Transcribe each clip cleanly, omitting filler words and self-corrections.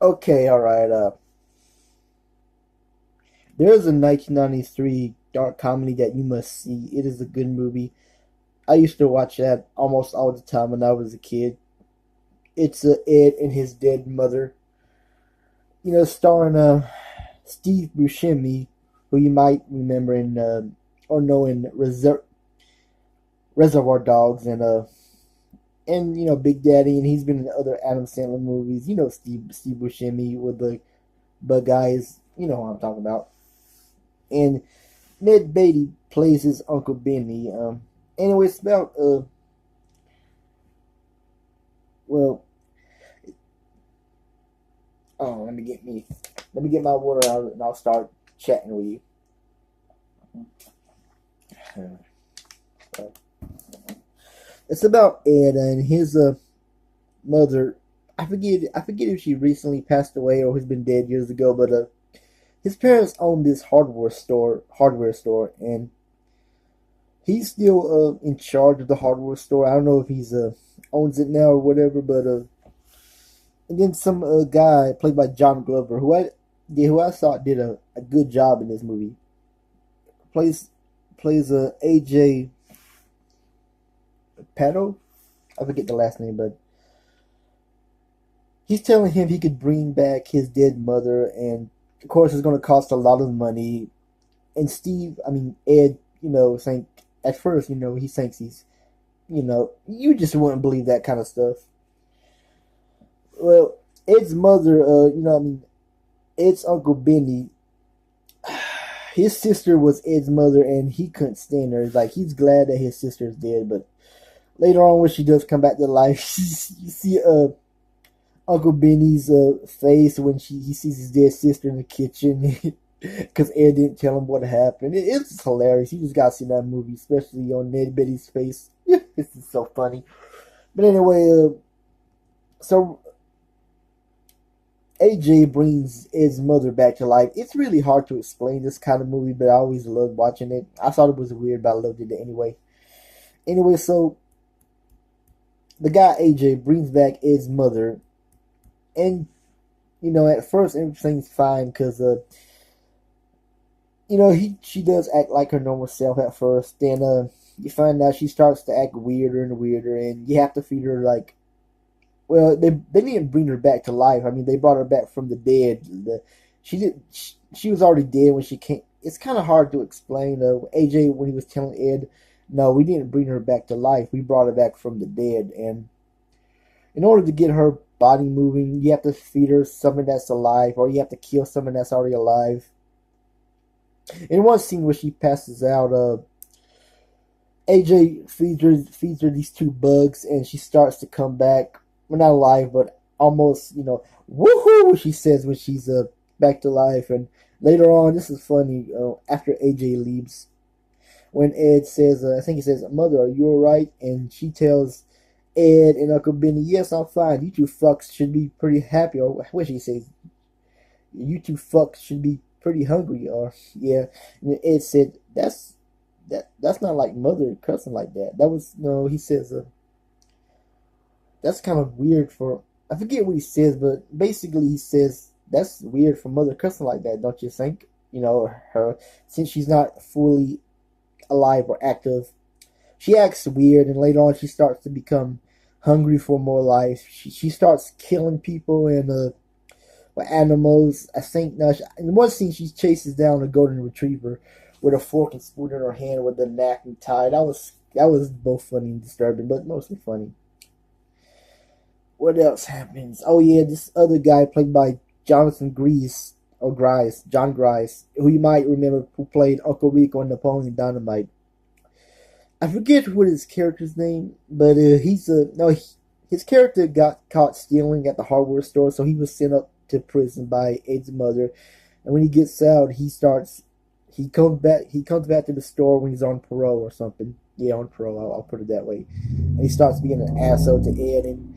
Okay, all right. There's a 1993 dark comedy that you must see. It is a good movie. I used to watch that almost all the time when I was a kid. It's Ed and his dead mother. Starring Steve Buscemi, who you might remember in or know in Reservoir Dogs and Big Daddy, and he's been in other Adam Sandler movies. Steve Buscemi with the bug guys. You know what I'm talking about. And Ned Beatty plays his Uncle Benny. Anyway, it's about well, oh, let me get my water out, and I'll start chatting with you. It's about Ed and his mother. I forget if she recently passed away or has been dead years ago, but his parents owned this hardware store, and he's still in charge of the hardware store. I don't know if he's owns it now or whatever, but and then some guy played by John Glover, who I thought did a good job in this movie, plays AJ Pato. I forget the last name, but he's telling him he could bring back his dead mother, and of course it's going to cost a lot of money. And Ed, think at first, he thinks you just wouldn't believe that kind of stuff. Well, Ed's mother, Ed's Uncle Benny, his sister was Ed's mother, and he couldn't stand her. Like, he's glad that his sister's dead, but later on, when she does come back to life, you see Uncle Benny's face when he sees his dead sister in the kitchen, because Ed didn't tell him what happened. It's just hilarious. You just gotta see that movie, especially on Ned Betty's face. This is so funny. But anyway, so AJ brings Ed's mother back to life. It's really hard to explain this kind of movie, but I always loved watching it. I thought it was weird, but I loved it anyway. Anyway, so the guy AJ brings back Ed's mother, and at first everything's fine because she does act like her normal self at first. Then you find out she starts to act weirder and weirder, and you have to feed her like. Well, they didn't bring her back to life. I mean, they brought her back from the dead. She was already dead when she came. It's kind of hard to explain. AJ, when he was telling Ed, no, we didn't bring her back to life. We brought her back from the dead, and in order to get her body moving, you have to feed her something that's alive, or you have to kill something that's already alive. In one scene where she passes out, AJ feeds her these two bugs, and she starts to come back. Well, not alive, but almost, woohoo! She says when she's back to life. And later on, this is funny. After AJ leaves, when Ed says, I think he says, "Mother, are you alright?" And she tells Ed and Uncle Benny, "Yes, I'm fine. You two fucks should be pretty happy." Or what she says, "You two fucks should be pretty hungry." Or yeah, and Ed said, "That's not like mother cussing like that." That was no. He says, "That's kind of weird for." I forget what he says, but basically he says that's weird for mother cussing like that, don't you think? Her, since she's not fully alive or active, she acts weird, and later on she starts to become hungry for more life. She starts killing people and animals. I think now in one scene she chases down a golden retriever with a fork and spoon in her hand with the knack and tie. That was both funny and disturbing, but mostly funny. What else happens? Oh yeah, this other guy played by Jonathan Gries or Grise, John Grise, who you might remember, who played Uncle Rico in Napoleon Dynamite. I forget what his character's name, but he's a no. His character got caught stealing at the hardware store, so he was sent up to prison by Ed's mother. And when he gets out, he comes back. He comes back to the store when he's on parole or something. Yeah, on parole. I'll put it that way. And he starts being an asshole to Ed, and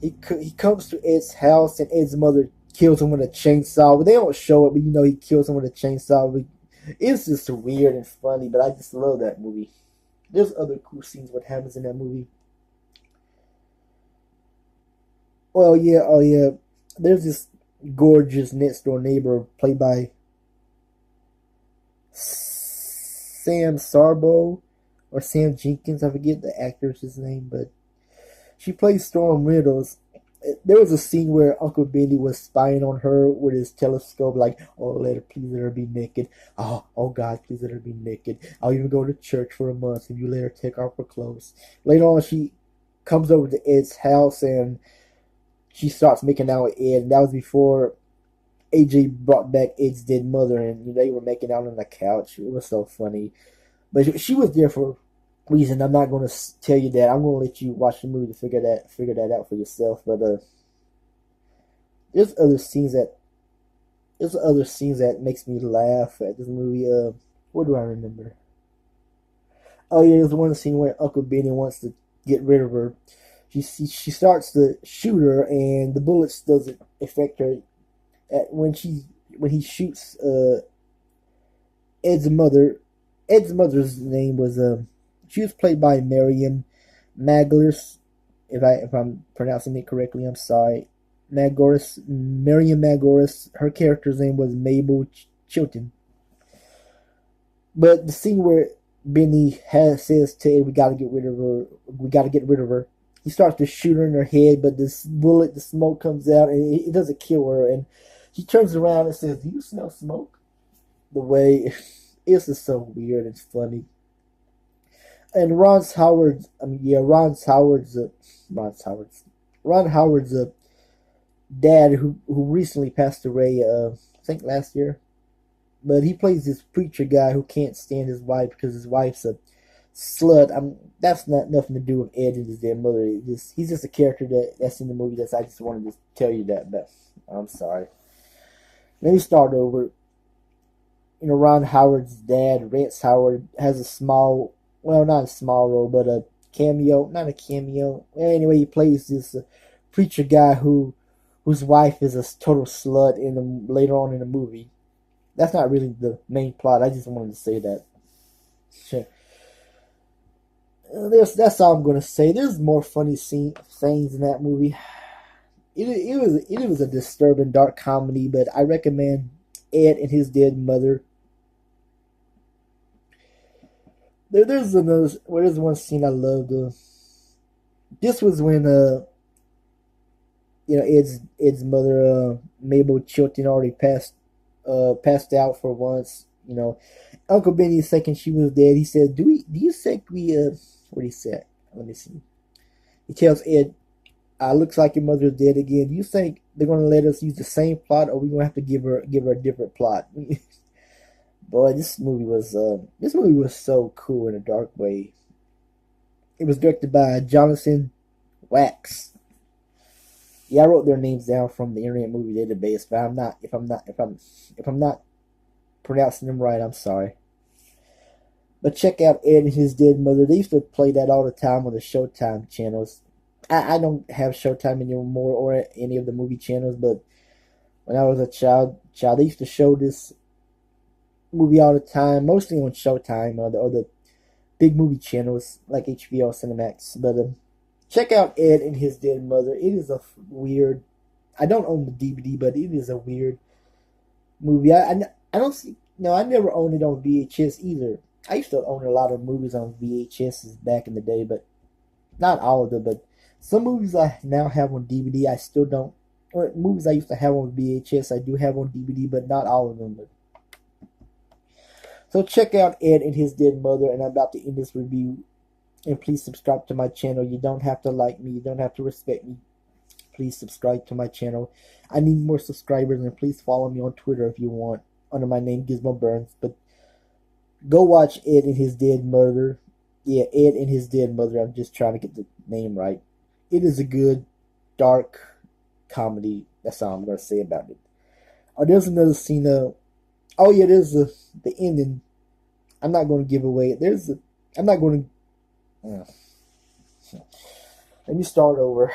he comes to Ed's house, and Ed's mother kills him with a chainsaw. But they don't show it, but he kills him with a chainsaw. But it's just weird and funny, but I just love that movie. There's other cool scenes what happens in that movie. Well, yeah, oh yeah. there's this gorgeous next door neighbor played by Sam Sarbo or Sam Jenkins. I forget the actress's name, but she plays Storm Riddles. There was a scene where Uncle Benny was spying on her with his telescope, like, oh, please let her be naked. Oh God, please let her be naked. I'll even go to church for a month if you let her take off her clothes. Later on, she comes over to Ed's house and she starts making out with Ed. And that was before AJ brought back Ed's dead mother, and they were making out on the couch. It was so funny. But she was there for a reason. I'm not going to tell you that. I'm going to let you watch the movie to figure that out for yourself. But there's other scenes that makes me laugh at this movie. What do I remember? Oh yeah, there's one scene where Uncle Benny wants to get rid of her. She starts to shoot her, and the bullets doesn't affect her. When he shoots Ed's mother. Ed's mother's name was she was played by Miriam Magoris. If I'm pronouncing it correctly, I'm sorry. Miriam Magoris. Her character's name was Mabel Chilton. But the scene where Benny says to Ed, "We got to get rid of her. We got to get rid of her." He starts to shoot her in her head, but the smoke comes out, and it doesn't kill her. And he turns around and says, "Do you smell smoke?" The way it's just so weird and funny. And Ron Howard's dad, who recently passed away, I think last year. But he plays this preacher guy who can't stand his wife because his wife's a slut. That's not nothing to do with Ed and his dead mother. He's just a character that's in the movie. I just wanted to tell you that, but I'm sorry. Let me start over. Ron Howard's dad, Rance Howard, has a small, well, not a small role, but a cameo. Not a cameo. Anyway, he plays this preacher guy whose wife is a total slut later on in the movie. That's not really the main plot. I just wanted to say that. Sure. That's all I'm going to say. There's more funny things in that movie. It was a disturbing, dark comedy, but I recommend Ed and His Dead Mother. There's one scene I loved. This was when Ed's mother, Mabel Chilton, already passed out for once. Uncle Benny's thinking she was dead. He said, "Do you think we what he said? Let me see." He tells Ed, "Looks like your mother's dead again. Do you think they're gonna let us use the same plot, or we gonna have to give her a different plot?" Boy, this movie was so cool in a dark way. It was directed by Jonathan Wax. Yeah, I wrote their names down from the Internet Movie Database, but if I'm not pronouncing them right, I'm sorry. But check out Ed and His Dead Mother. They used to play that all the time on the Showtime channels. I don't have Showtime anymore or any of the movie channels, but when I was a child, they used to show this movie all the time, mostly on Showtime or the big movie channels like HBO, Cinemax. But check out Ed and His Dead Mother. It is a weird. I don't own the DVD, but it is a weird movie. I don't see. No, I never owned it on VHS either. I used to own a lot of movies on VHS back in the day, but not all of them. But some movies I now have on DVD, I still don't. Or movies I used to have on VHS, I do have on DVD, but not all of them. But. So check out Ed and His Dead Mother, and I'm about to end this review. And please subscribe to my channel. You don't have to like me. You don't have to respect me. Please subscribe to my channel. I need more subscribers, and please follow me on Twitter if you want, under my name, Gizmo Burns. But go watch Ed and His Dead Mother. Yeah, Ed and His Dead Mother. I'm just trying to get the name right. It is a good, dark comedy. That's all I'm going to say about it. There's another scene. There's the ending. I'm not going to give away. I'm not going to. Let me start over.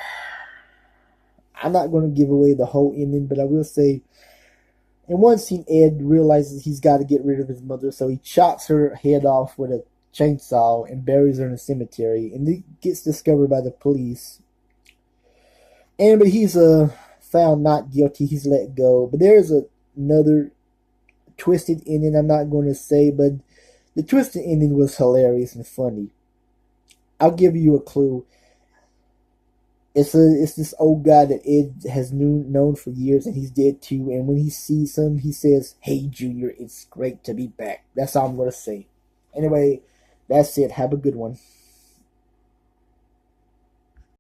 I'm not going to give away the whole ending, but I will say, in one scene, Ed realizes he's got to get rid of his mother, so he chops her head off with a chainsaw and buries her in a cemetery, and it gets discovered by the police. But he's found not guilty. He's let go. But there's another twisted ending I'm not going to say, but the twisted ending was hilarious and funny. I'll give you a clue. It's this old guy that Ed has known for years, and he's dead too. And when he sees him, he says, "Hey, Junior, it's great to be back." That's all I'm gonna say. Anyway, that's it. Have a good one.